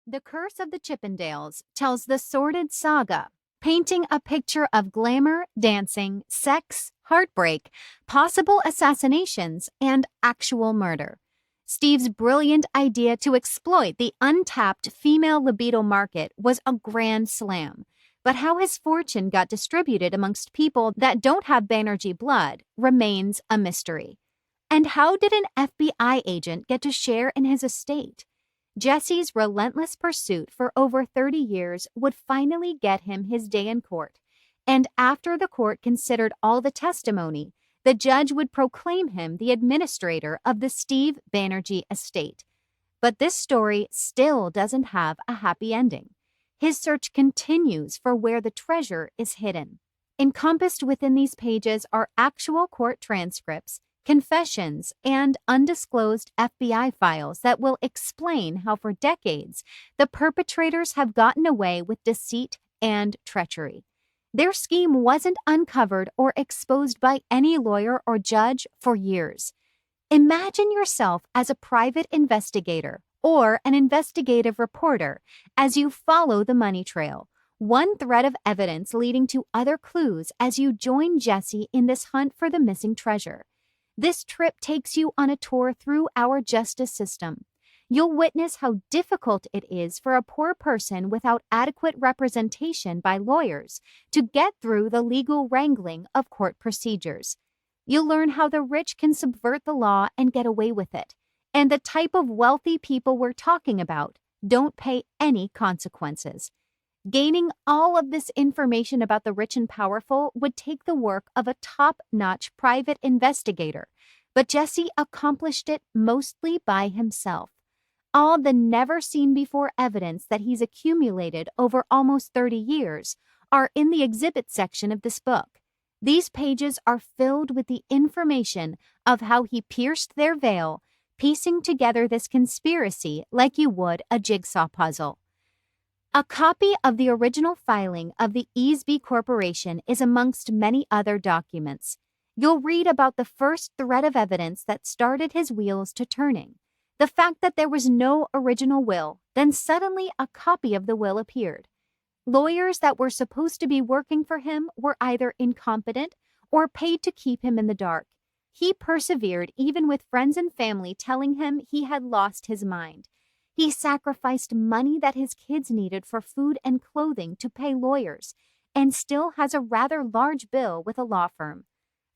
The Curse of the Chippendales tells the sordid saga, painting a picture of glamour, dancing, sex, heartbreak, possible assassinations, and actual murder. Steve's brilliant idea to exploit the untapped female libido market was a grand slam, but how his fortune got distributed amongst people that don't have Banerjee blood remains a mystery. And how did an FBI agent get to share in his estate? Jesse's relentless pursuit for over 30 years would finally get him his day in court, and after the court considered all the testimony, the judge would proclaim him the administrator of the Steve Banerjee estate. But this story still doesn't have a happy ending. His search continues for where the treasure is hidden. Encompassed within these pages are actual court transcripts, confessions, and undisclosed FBI files that will explain how for decades the perpetrators have gotten away with deceit and treachery. Their scheme wasn't uncovered or exposed by any lawyer or judge for years. Imagine yourself as a private investigator or an investigative reporter as you follow the money trail, one thread of evidence leading to other clues as you join Jesse in this hunt for the missing treasure. This trip takes you on a tour through our justice system. You'll witness how difficult it is for a poor person without adequate representation by lawyers to get through the legal wrangling of court procedures. You'll learn how the rich can subvert the law and get away with it, and the type of wealthy people we're talking about don't pay any consequences. Gaining all of this information about the rich and powerful would take the work of a top-notch private investigator, but Jesse accomplished it mostly by himself. All the never-seen-before evidence that he's accumulated over almost 30 years are in the exhibit section of this book. These pages are filled with the information of how he pierced their veil, piecing together this conspiracy like you would a jigsaw puzzle. A copy of the original filing of the Easby Corporation is amongst many other documents. You'll read about the first thread of evidence that started his wheels to turning. The fact that there was no original will, then suddenly a copy of the will appeared. Lawyers that were supposed to be working for him were either incompetent or paid to keep him in the dark. He persevered even with friends and family telling him he had lost his mind. He sacrificed money that his kids needed for food and clothing to pay lawyers, and still has a rather large bill with a law firm.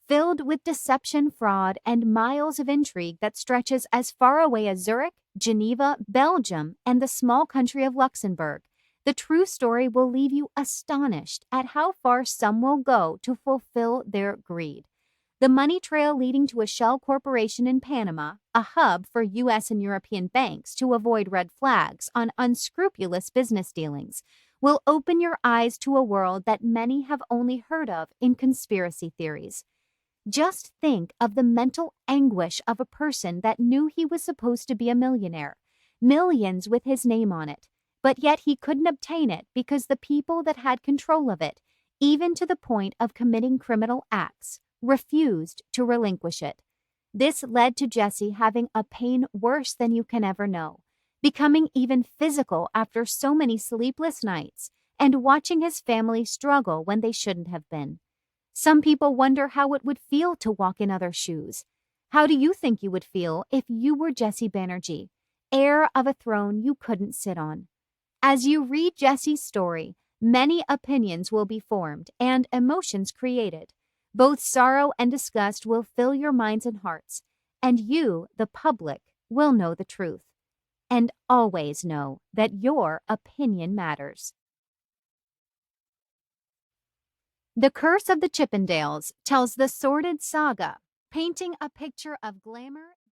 Filled with deception, fraud, and miles of intrigue that stretches as far away as Zurich, Geneva, Belgium, and the small country of Luxembourg, the true story will leave you astonished at how far some will go to fulfill their greed. The money trail leading to a shell corporation in Panama, a hub for U.S. and European banks to avoid red flags on unscrupulous business dealings, will open your eyes to a world that many have only heard of in conspiracy theories. Just think of the mental anguish of a person that knew he was supposed to be a millionaire, millions with his name on it, but yet he couldn't obtain it because the people that had control of it, even to the point of committing criminal acts, refused to relinquish it. This led to Jesse having a pain worse than you can ever know, becoming even physical after so many sleepless nights, and watching his family struggle when they shouldn't have been. Some people wonder how it would feel to walk in other shoes. How do you think you would feel if you were Jesse Banerjee, heir of a throne you couldn't sit on? As you read Jesse's story, many opinions will be formed and emotions created. Both sorrow and disgust will fill your minds and hearts, and you, the public, will know the truth. And always know that your opinion matters. The Curse of the Chippendales tells the sordid saga, painting a picture of glamour,